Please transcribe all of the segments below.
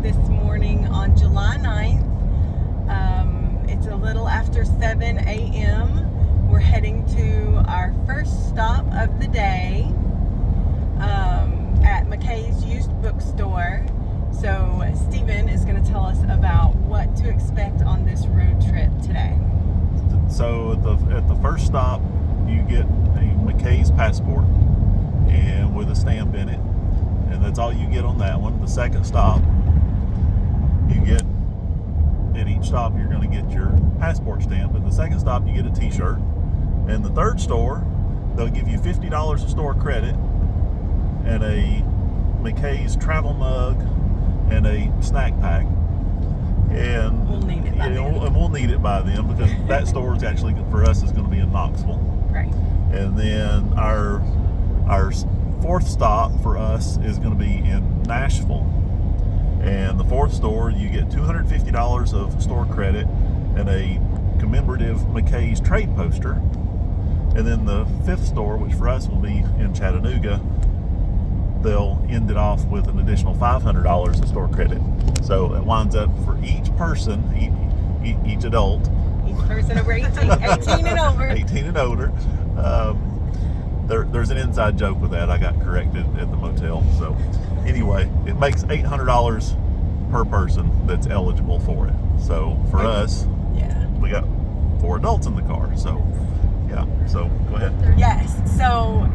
this morning on July 9th. It's a little after 7 a.m. We're heading to our first stop of the day at McKay's used bookstore. So Stephen is going to tell us about what to expect on this road trip today. So at the first stop, you get a McKay's passport and with a stamp in it, and that's all you get on that one. The second stop, you get, at each stop you're going to get your passport stamp. At the second stop you get a t-shirt, and the third store they'll give you $50 of store credit and a McKay's travel mug and a snack pack. And we'll need it by then. And we'll need it by then, because that store is actually, for us, is going to be in Knoxville. Right. And then our fourth stop for us is going to be in Nashville. And the fourth store, you get $250 of store credit and a commemorative McKay's trade poster. And then the fifth store, which for us will be in Chattanooga, they'll end it off with an additional $500 of store credit. So it winds up for each person, each adult. Each person over 18 and over. 18 and older. There's an inside joke with that. I got corrected at the motel. So anyway, it makes $800 per person that's eligible for it. So for us, yeah, we got 4 adults in the car. So yeah, so go ahead. Yes, so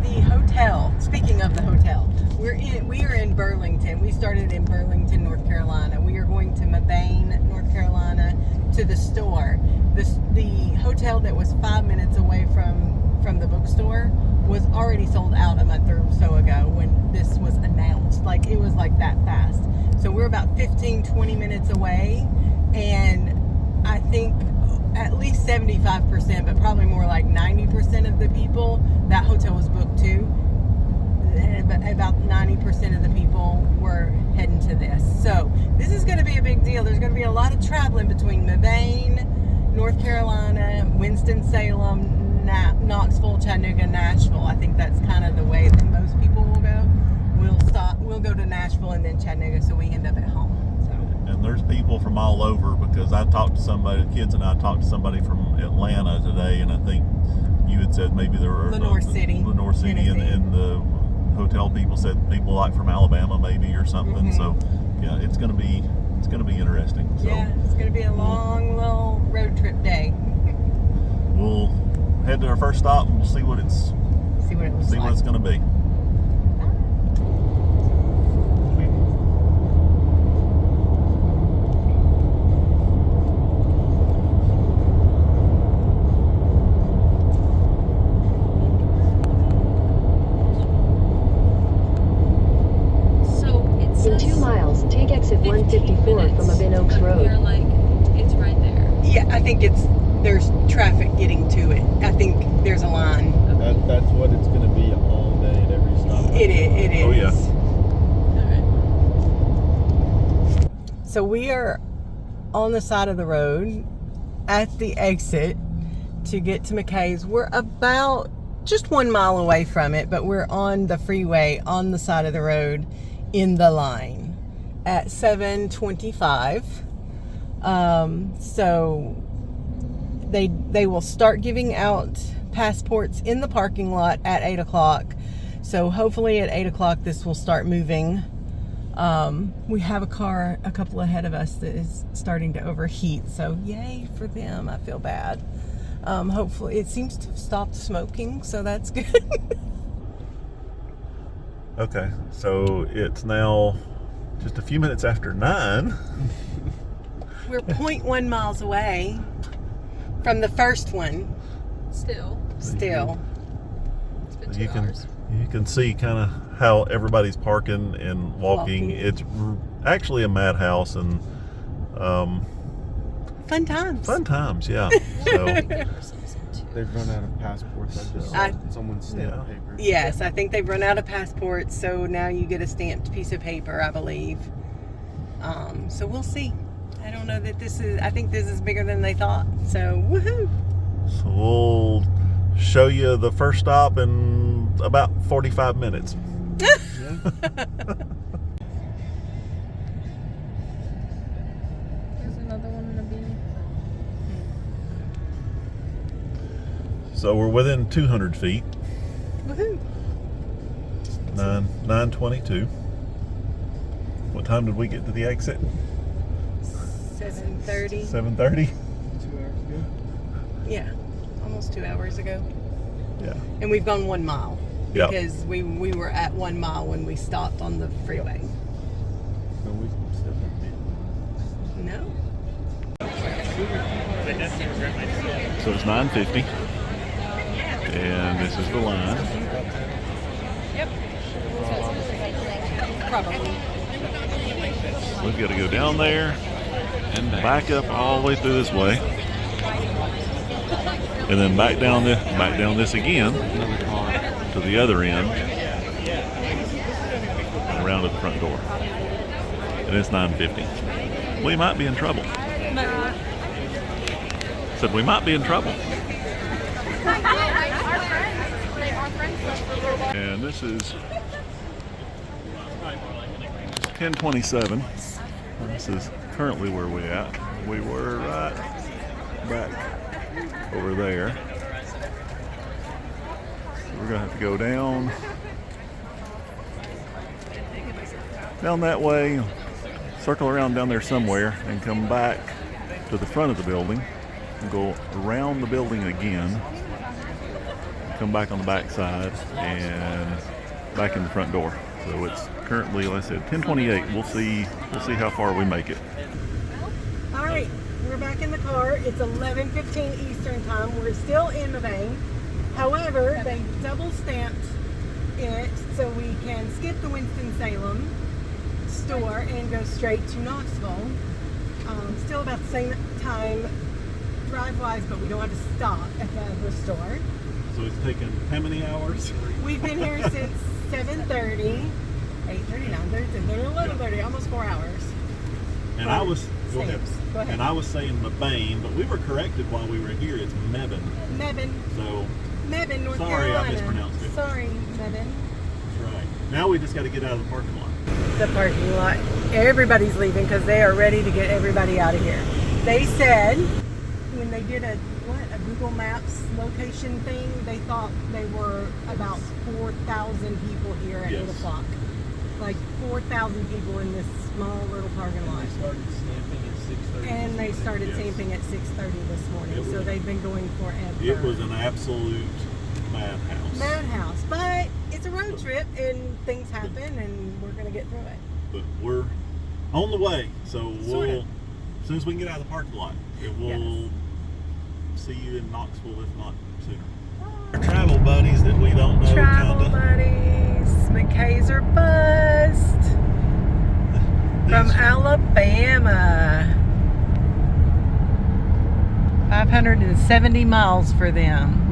the hotel, speaking of the hotel, we are in Burlington. We started in Burlington, North Carolina. We are going to Mabane, North Carolina, to the store. The hotel that was 5 minutes away from the bookstore was already sold out a month or so ago when this was announced. Like, it was like that fast. So we're about 15-20 minutes away, and I think at least 75%, but probably more like 90% of the people, that hotel was booked too. About 90% of the people were heading to this. So this is going to be a big deal. There's going to be a lot of traveling between Mabane, North Carolina, Winston-Salem, Knoxville, Chattanooga, Nashville. I think that's kind of the way that most people will go. We'll go to Nashville and then Chattanooga, so we end up at home. And there's people from all over, because I talked to somebody, the kids and I talked to somebody from Atlanta today, and I think you had said maybe there were Lenore City, and the hotel people said people like from Alabama maybe or something. So yeah, it's gonna be interesting. So yeah, it's gonna be a long little road trip day. We'll head to our first stop and we'll see what it's gonna be. In 2 miles, take exit 154 from Abin Oaks Road. We're like, it's right there. Yeah, I think there's traffic getting to it. I think there's a line. That's what it's going to be all day at every stop. It is. Oh yeah. All right. So we are on the side of the road at the exit to get to McKay's. We're about just 1 mile away from it, but we're on the freeway on the side of the road in the line at 7:25. So they will start giving out passports in the parking lot at 8 o'clock. So hopefully at 8 o'clock this will start moving. We have a car a couple ahead of us that is starting to overheat, so yay for them. I feel bad. Hopefully it seems to have stopped smoking, so that's good. Okay, so it's now just a few minutes after 9. We're 0.1 miles away from the first one. Still. It's been 2 hours. You can see kind of how everybody's parking and walking. It's actually a madhouse, and fun times. Yeah. So They've run out of passports. I just saw someone's stamp paper. Yes, I think they've run out of passports, so now you get a stamped piece of paper, I believe. So we'll see. I don't know that I think this is bigger than they thought, so woohoo! So we'll show you the first stop in about 45 minutes. So we're within 200 feet. Woohoo! 9:22. What time did we get to the exit? 7:30. 7:30. 2 hours ago. Yeah, almost 2 hours ago. Yeah. And we've gone 1 mile. Yep. Because we were at 1 mile when we stopped on the freeway. No, we still have been. No? So it's 9:50. And this is the line. Yep. Probably. We've got to go down there and back up all the way through this way. And then back down this again Another car. to the other end. And around to the front door. And it's 9:50. We might be in trouble. Said we might be in trouble. And this is 10:27. This is currently where we're at. We were right back over there. So we're gonna have to go down that way, circle around down there somewhere, and come back to the front of the building and go around the building again. Come back on the back side and back in the front door. So it's currently, like I said, 10:28. We'll see how far we make it. All right, we're back in the car. It's 11:15 Eastern time. We're still in McKay's. However, they double stamped it so we can skip the Winston-Salem store and go straight to Knoxville. Still about the same time drive-wise, but we don't have to stop at the other store. So it's taken how many hours? We've been here since 7:30, 8:30, 9:30, 10:30, 11:30, almost 4 hours. And I was go ahead. Go ahead. And I was saying Mebane, but we were corrected while we were here. It's Mebane. Mebane, So Mebane, North Sorry, I Carolina. mispronounced it. Sorry, Mebane. that's right. Now we just got to get out of the parking lot. The parking lot. Everybody's leaving because they are ready to get everybody out of here. They said when they did a Google Maps location thing, they thought they were about 4,000 people here at 8 Yes. o'clock. Like 4,000 people in this small little parking lot. Started stamping at 6:30. And they started Yes. stamping at 6:30 this morning, It so was- they've been going forever. It was an absolute madhouse. madhouse, but it's a road trip and things happen, and we're gonna get through it. But we're on the way, so Sorta. we'll as soon as we can get out of the parking lot, we'll see you in Knoxville, if not sooner. Our travel buddies that we don't know, Travel kinda. buddies, McKay's are buzzed from These- Alabama. 570 miles for them.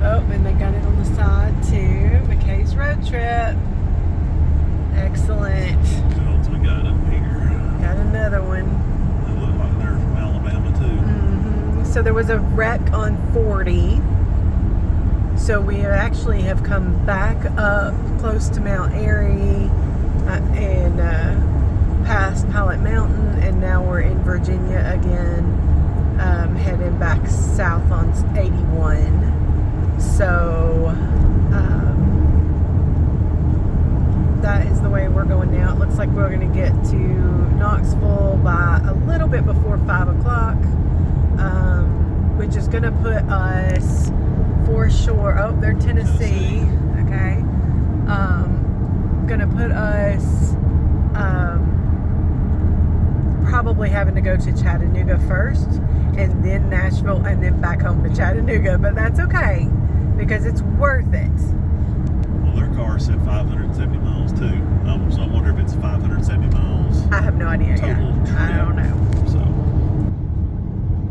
Oh, and they got it on the side too. McKay's road trip. Excellent. What else we got up here? Got another one. They look like they're from Alabama too. So there was a wreck on 40. So we actually have come back up close to Mount Airy and past Pilot Mountain, and now we're in Virginia again, heading back south on 81. So that is the way we're going now. It looks like we're going to get to Knoxville by a little bit before 5 o'clock. Which is going to put us foreshore. Oh, they're Tennessee. Okay. Going to put us probably having to go to Chattanooga first, and then Nashville, and then back home to Chattanooga. But that's okay because it's worth it. Well, their car said 570 miles too. So I wonder if it's 570 miles I have no idea. total Yeah. trip. I don't know. So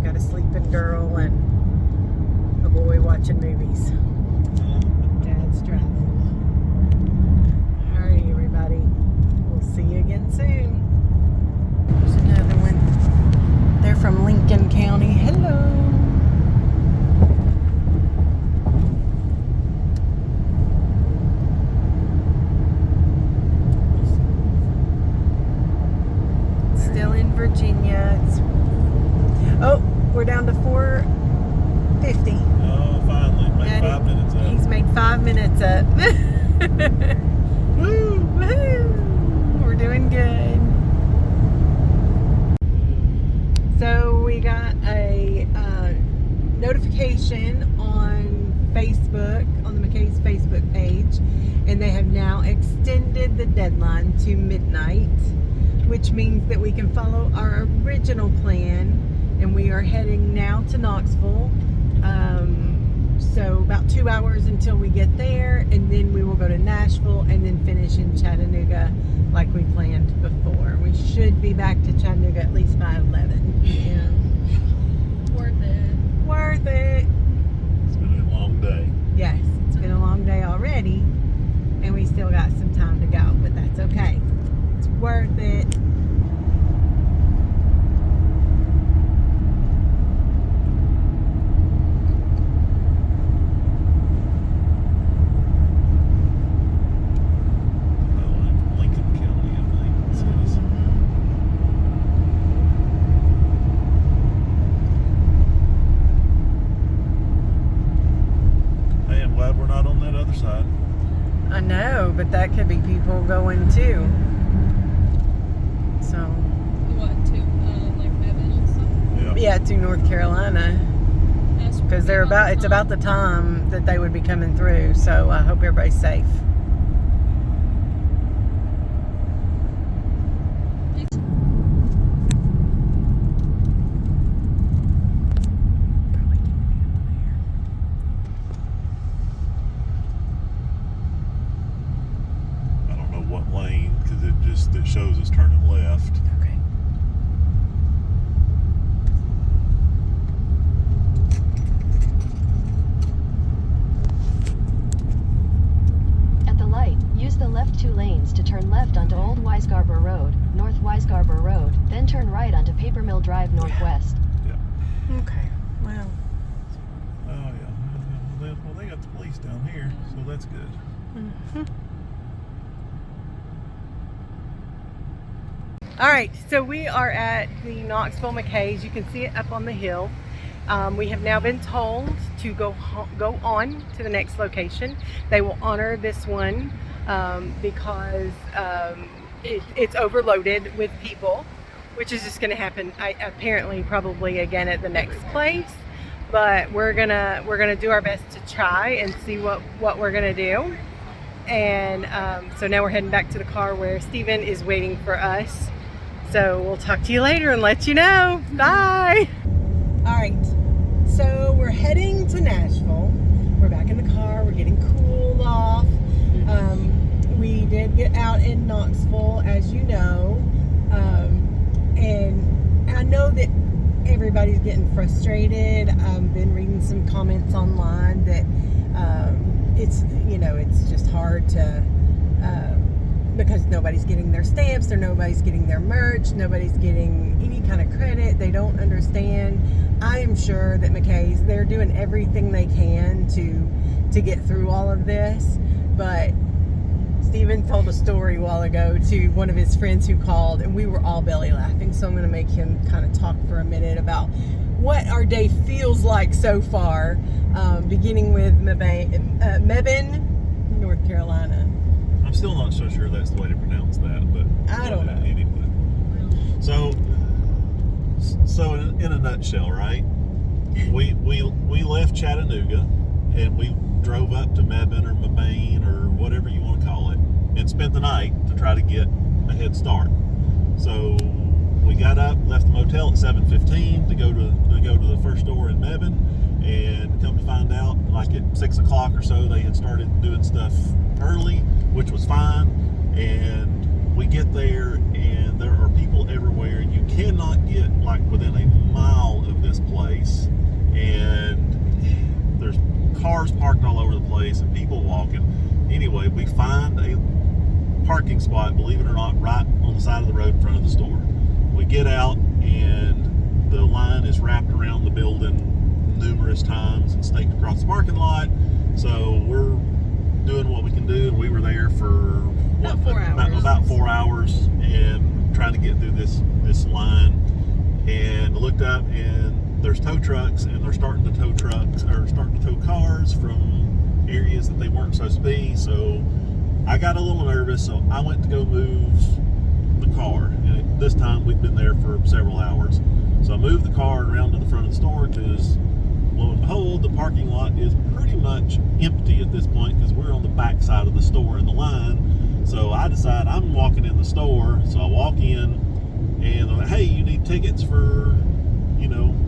Got a sleeping girl and a boy watching movies. Dad's driving. Alright, everybody. We'll see you again soon. There's another one. They're from Lincoln County. Hello. Still in Virginia. We're down to 450. 5 minutes up. Woo! Woohoo! We're doing good. So we got a notification on Facebook, on the McKay's Facebook page, and they have now extended the deadline to midnight, which means that we can follow our original plan, and we are heading now to Knoxville. So about 2 hours until we get there, and then we will go to Nashville and then finish in Chattanooga like we planned before. We should be back to Chattanooga at least by 11 p.m. Worth it. Worth it. It's been a long day. Yes, it's been a long day already, and we still got some time to go, but that's okay. It's worth it. Side. I know, but that could be people going too. So. What, to like Mebane and stuff? Yeah, to North Carolina. Because they're about, it's about the time that they would be coming through. So I hope everybody's safe. It shows us turning left. Okay. At the light, use the left 2 lanes to turn left onto Old Weisgarber Road, North Weisgarber Road, then turn right onto Paper Mill Drive Northwest. Yeah. Okay. Well. Oh yeah. Well, they got the police down here, so that's good. Mm-hmm. All right, so we are at the Knoxville McKay's. You can see it up on the hill. We have now been told to go on to the next location. They will honor this one because it's overloaded with people, which is just going to happen apparently probably again at the next place. But we're gonna do our best to try and see what we're gonna do. And so now we're heading back to the car where Steven is waiting for us. So we'll talk to you later and let you know. Bye. All right, so we're heading to Nashville. We're back in the car. We're getting cooled off. We did get out in Knoxville, as you know. And I know that everybody's getting frustrated. I've been reading some comments online that it's just hard to because nobody's getting their stamps, or nobody's getting their merch, nobody's getting any kind of credit. They don't understand. I am sure that McKay's, they're doing everything they can to get through all of this. But Steven told a story a while ago to one of his friends who called, and we were all belly laughing. So I'm going to make him kind of talk for a minute about what our day feels like so far, beginning with Mebane, North Carolina. I'm still not so sure that's the way to pronounce that, but I don't know. Anyway, so in a nutshell, right? We left Chattanooga and we drove up to Mebane or Mebane or whatever you want to call it, and spent the night to try to get a head start. So we got up, left the motel at 7:15 to go to the first store in Mebane, and come to find out, like at 6 o'clock or so, they had started doing stuff early, which was fine. And we get there, and there are people everywhere. You cannot get like within a mile of this place, and there's cars parked all over the place and people walking. Anyway, we find a parking spot, believe it or not, right on the side of the road in front of the store. We get out, and the line is wrapped around the building numerous times and staked across the parking lot. So we're doing what we can do. We were there for about 4 hours and trying to get through this line, and looked up, and there's tow trucks, and they're starting to tow cars from areas that they weren't supposed to be. So I got a little nervous, so I went to go move the car. And this time we'd been there for several hours. So I moved the car around to the front of the store because, lo and behold, the parking lot is pretty much empty at this point because we're on the back side of the store in the line. So I decide I'm walking in the store. So I walk in and I'm like, hey, you need tickets for,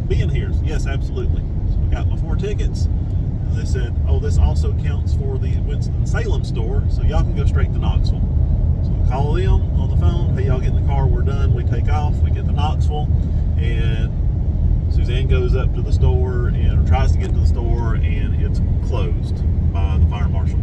being here? Yes, absolutely. So I got my 4 tickets. And they said, oh, this also counts for the Winston-Salem store, so y'all can go straight to Knoxville. So I call them on the phone. Hey, y'all get in the car. We're done. We take off. We get to Knoxville. And Suzanne goes up to the store and tries to get to the store, and it's closed by the fire marshal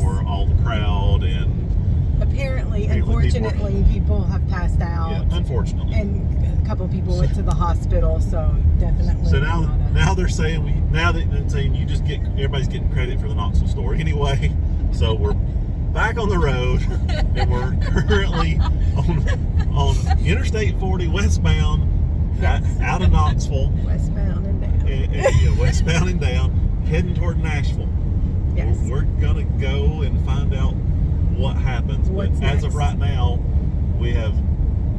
for all the crowd. And apparently, unfortunately, people have passed out. Yeah, unfortunately. And a couple of people went to the hospital, so definitely. So now they're saying everybody's getting credit for the Knoxville store anyway. So we're back on the road, and we're currently on Interstate 40 westbound, out of Knoxville. Westbound and down. Westbound and down, heading toward Nashville. Yes. We're gonna go and find out what happens. What's but as of next? right now, we have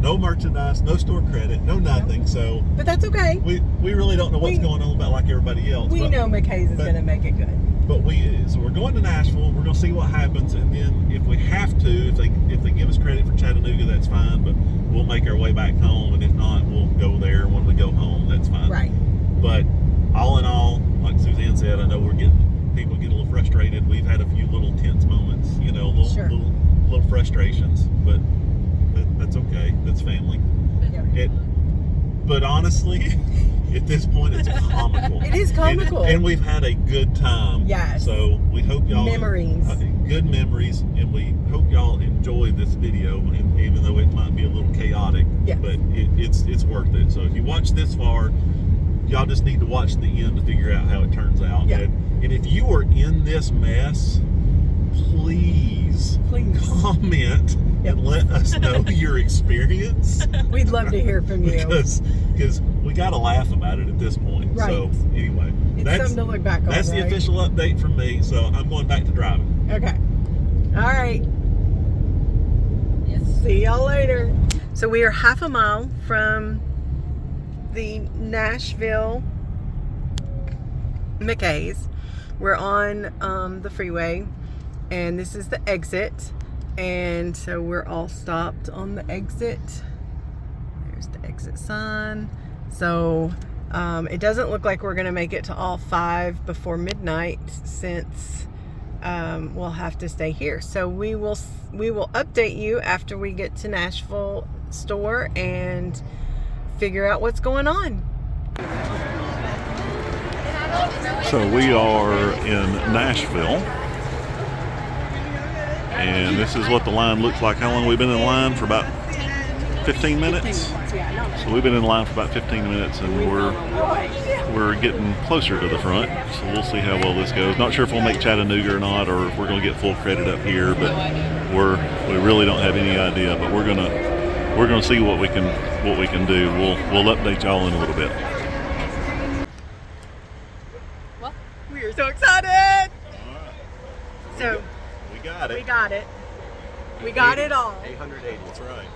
no merchandise, no store credit, no nothing. So, but that's okay. We really don't know what's going on about like everybody else. We know McKay's is going to make it good. But so we're going to Nashville. We're going to see what happens, and then if we have to, if they give us credit for Chattanooga, that's fine. But we'll make our way back home, and if not, we'll go there when we go home. That's fine. Right. But all in all, like Suzanne said, I know people get a little frustrated. We've had a few little tense moments, little frustrations, but that's okay. That's family. But honestly, at this point, it's comical. It is comical. And we've had a good time. Yes. So we hope y'all... Memories. Good memories, and we hope y'all enjoy this video, and even though it might be a little chaotic, yes. But it's worth it. So if you watch this far, y'all just need to watch the end to figure out how it turns out. Yeah. And if you are in this mess, please. comment and let us know your experience. We'd love to hear from you. Because we got to laugh about it at this point. Right. So anyway, it's something to look back on. That's the official update from me. So I'm going back to driving. Okay. All right. Yes. See y'all later. So we are half a mile from the Nashville McKay's. We're on the freeway, and this is the exit. And so we're all stopped on the exit. There's the exit sign. So it doesn't look like we're going to make it to all 5 before midnight, since we'll have to stay here. So we will update you after we get to Nashville store and figure out what's going on. So we are in Nashville, and this is what the line looks like. How long have we been in line? For about 15 minutes? So we've been in line for about 15 minutes, and we're getting closer to the front. So we'll see how well this goes. Not sure if we'll make Chattanooga or not, or if we're going to get full credit up here, but we really don't have any idea. But we're gonna see what we can do. We'll update y'all in a little bit. We are so excited! All right. So we got it. We got it. We got it all. 880. That's right.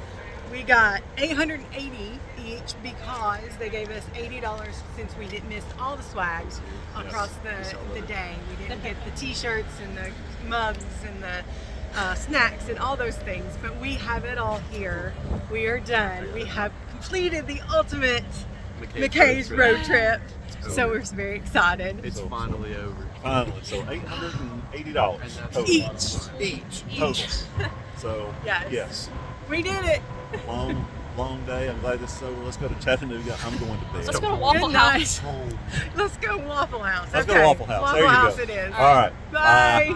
We got $880 each because they gave us $80 since we didn't miss all the swags across the day. We didn't get the t-shirts and the mugs and the snacks and all those things, but we have it all here. We are done. We have completed the ultimate McKay's road trip. So we're very excited. It's finally over. Finally. So $880 Each. total. So yes. We did it. Long day. I'm glad this is over. Let's go to Chattanooga. I'm going to bed. Let's go to Waffle Good House. night. Let's go Waffle House. Let's Okay. go Waffle House. Waffle There you House go. it is. All right. Bye.